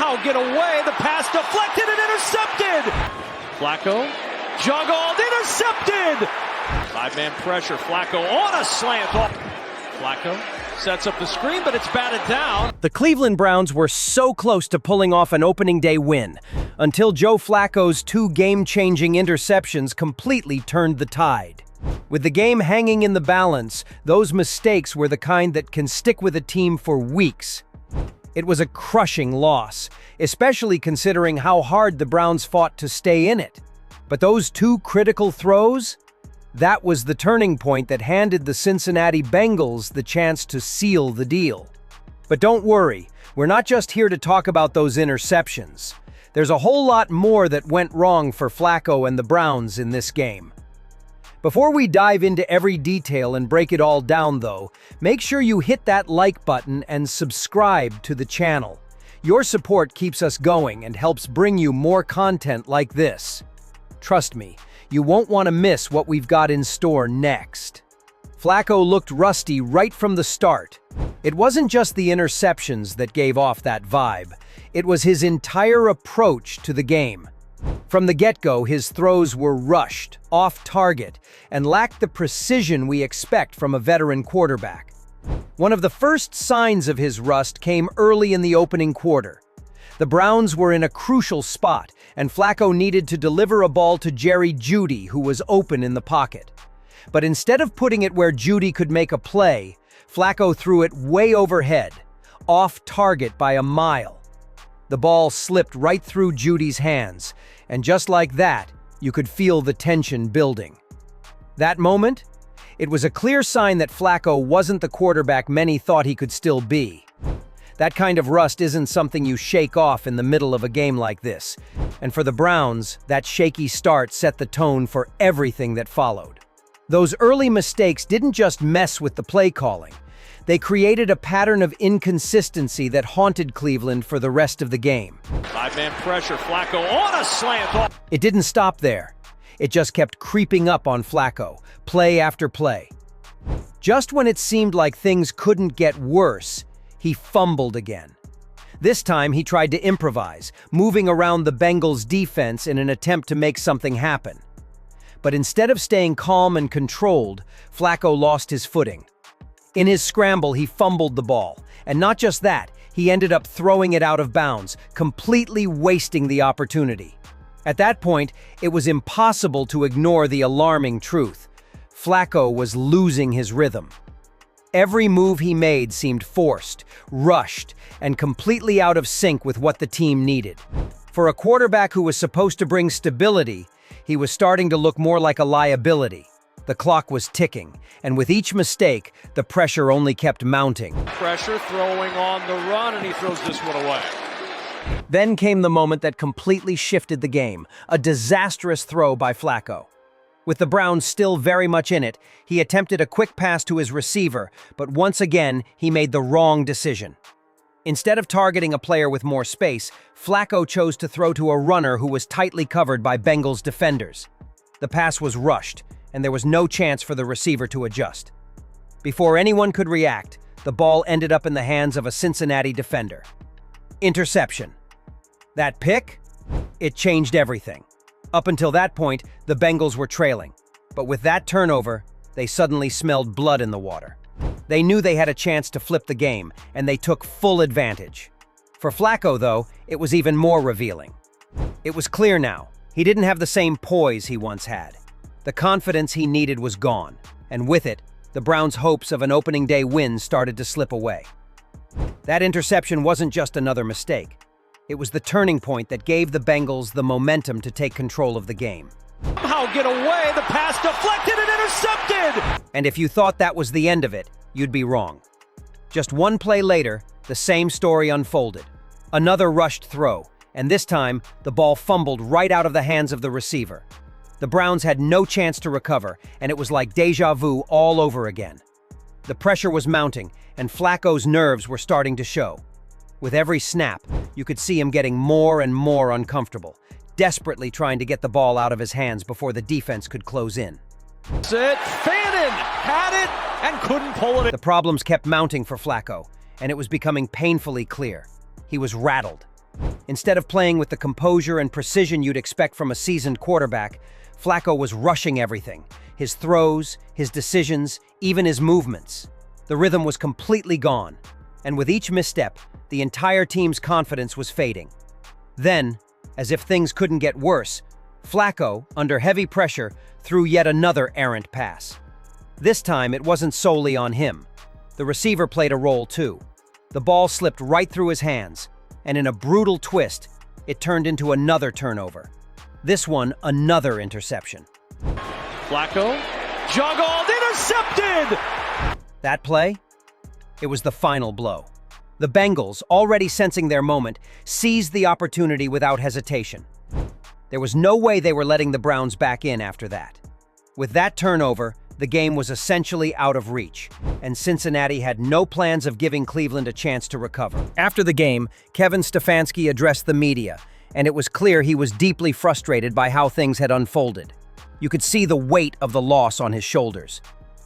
Somehow get away. The pass deflected and intercepted. Flacco juggled, intercepted. Five-man pressure. Flacco on a slant. Flacco sets up the screen, but it's batted down. The Cleveland Browns were so close to pulling off an opening day win until Joe Flacco's two game-changing interceptions completely turned the tide. With the game hanging in the balance, those mistakes were the kind that can stick with a team for weeks. It was a crushing loss, especially considering how hard the Browns fought to stay in it. But those two critical throws? That was the turning point that handed the Cincinnati Bengals the chance to seal the deal. But don't worry, we're not just here to talk about those interceptions. There's a whole lot more that went wrong for Flacco and the Browns in this game. Before we dive into every detail and break it all down though, make sure you hit that like button and subscribe to the channel. Your support keeps us going and helps bring you more content like this. Trust me, you won't want to miss what we've got in store next. Flacco looked rusty right from the start. It wasn't just the interceptions that gave off that vibe. It was his entire approach to the game. From the get-go, his throws were rushed, off target, and lacked the precision we expect from a veteran quarterback. One of the first signs of his rust came early in the opening quarter. The Browns were in a crucial spot, and Flacco needed to deliver a ball to Jerry Jeudy, who was open in the pocket. But instead of putting it where Jeudy could make a play, Flacco threw it way overhead, off target by a mile. The ball slipped right through Jeudy's hands, and just like that, you could feel the tension building. That moment, it was a clear sign that Flacco wasn't the quarterback many thought he could still be. That kind of rust isn't something you shake off in the middle of a game like this. And for the Browns, that shaky start set the tone for everything that followed. Those early mistakes didn't just mess with the play calling. They created a pattern of inconsistency that haunted Cleveland for the rest of the game. Five-man pressure. Flacco on a slant. It didn't stop there. It just kept creeping up on Flacco, play after play. Just when it seemed like things couldn't get worse, he fumbled again. This time, he tried to improvise, moving around the Bengals' defense in an attempt to make something happen. But instead of staying calm and controlled, Flacco lost his footing. In his scramble, he fumbled the ball, and not just that, he ended up throwing it out of bounds, completely wasting the opportunity. At that point, it was impossible to ignore the alarming truth. Flacco was losing his rhythm. Every move he made seemed forced, rushed, and completely out of sync with what the team needed. For a quarterback who was supposed to bring stability, he was starting to look more like a liability. The clock was ticking, and with each mistake, the pressure only kept mounting. Pressure throwing on the run, and he throws this one away. Then came the moment that completely shifted the game, a disastrous throw by Flacco. With the Browns still very much in it, he attempted a quick pass to his receiver, but once again, he made the wrong decision. Instead of targeting a player with more space, Flacco chose to throw to a runner who was tightly covered by Bengals defenders. The pass was rushed, and there was no chance for the receiver to adjust. Before anyone could react, the ball ended up in the hands of a Cincinnati defender. Interception. That pick? It changed everything. Up until that point, the Bengals were trailing. But with that turnover, they suddenly smelled blood in the water. They knew they had a chance to flip the game, and they took full advantage. For Flacco, though, it was even more revealing. It was clear now, he didn't have the same poise he once had. The confidence he needed was gone, and with it, the Browns' hopes of an opening day win started to slip away. That interception wasn't just another mistake. It was the turning point that gave the Bengals the momentum to take control of the game. Somehow get away. The pass deflected and intercepted. And if you thought that was the end of it, you'd be wrong. Just one play later, the same story unfolded. Another rushed throw, and this time, the ball fumbled right out of the hands of the receiver. The Browns had no chance to recover, and it was like déjà vu all over again. The pressure was mounting, and Flacco's nerves were starting to show. With every snap, you could see him getting more and more uncomfortable, desperately trying to get the ball out of his hands before the defense could close in. That's it. Fannin had it and couldn't pull it. The problems kept mounting for Flacco, and it was becoming painfully clear. He was rattled. Instead of playing with the composure and precision you'd expect from a seasoned quarterback, Flacco was rushing everything. His throws, his decisions, even his movements. The rhythm was completely gone, and with each misstep, the entire team's confidence was fading. Then, as if things couldn't get worse, Flacco, under heavy pressure, threw yet another errant pass. This time, it wasn't solely on him. The receiver played a role too. The ball slipped right through his hands, and in a brutal twist, it turned into another turnover. This one, another interception. Flacco, juggled, intercepted! That play? It was the final blow. The Bengals, already sensing their moment, seized the opportunity without hesitation. There was no way they were letting the Browns back in after that. With that turnover, the game was essentially out of reach, and Cincinnati had no plans of giving Cleveland a chance to recover. After the game, Kevin Stefanski addressed the media, and it was clear he was deeply frustrated by how things had unfolded. You could see the weight of the loss on his shoulders.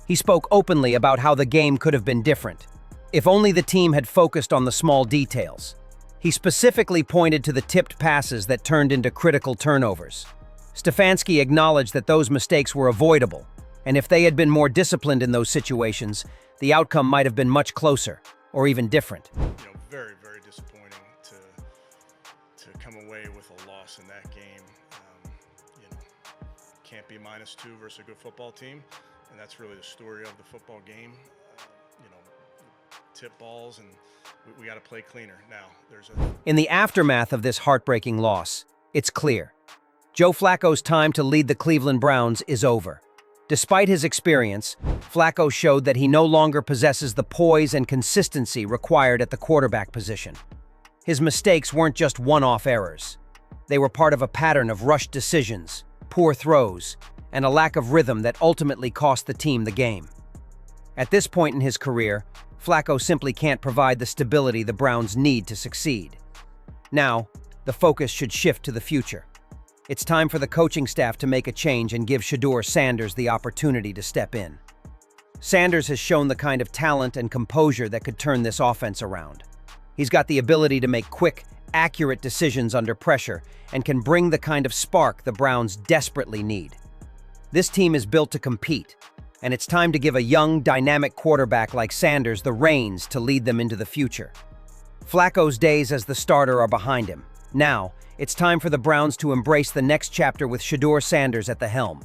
He spoke openly about how the game could have been different, if only the team had focused on the small details. He specifically pointed to the tipped passes that turned into critical turnovers. Stefanski acknowledged that those mistakes were avoidable, and if they had been more disciplined in those situations, the outcome might have been much closer, or even different. Very, very disappointing to come away with a loss in that game. Can't be -2 versus a good football team, and that's really the story of the football game. Tip balls, and we got to play cleaner. Now, In the aftermath of this heartbreaking loss, it's clear. Joe Flacco's time to lead the Cleveland Browns is over. Despite his experience, Flacco showed that he no longer possesses the poise and consistency required at the quarterback position. His mistakes weren't just one-off errors. They were part of a pattern of rushed decisions, poor throws, and a lack of rhythm that ultimately cost the team the game. At this point in his career, Flacco simply can't provide the stability the Browns need to succeed. Now, the focus should shift to the future. It's time for the coaching staff to make a change and give Shedeur Sanders the opportunity to step in. Sanders has shown the kind of talent and composure that could turn this offense around. He's got the ability to make quick, accurate decisions under pressure and can bring the kind of spark the Browns desperately need. This team is built to compete, and it's time to give a young, dynamic quarterback like Sanders the reins to lead them into the future. Flacco's days as the starter are behind him. Now, it's time for the Browns to embrace the next chapter with Shedeur Sanders at the helm.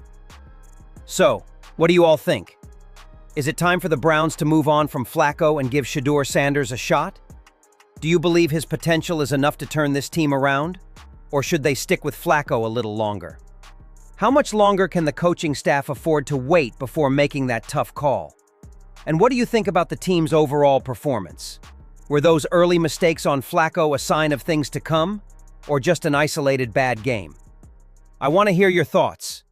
So, what do you all think? Is it time for the Browns to move on from Flacco and give Shedeur Sanders a shot? Do you believe his potential is enough to turn this team around? Or should they stick with Flacco a little longer? How much longer can the coaching staff afford to wait before making that tough call? And what do you think about the team's overall performance? Were those early mistakes on Flacco a sign of things to come, or just an isolated bad game? I want to hear your thoughts.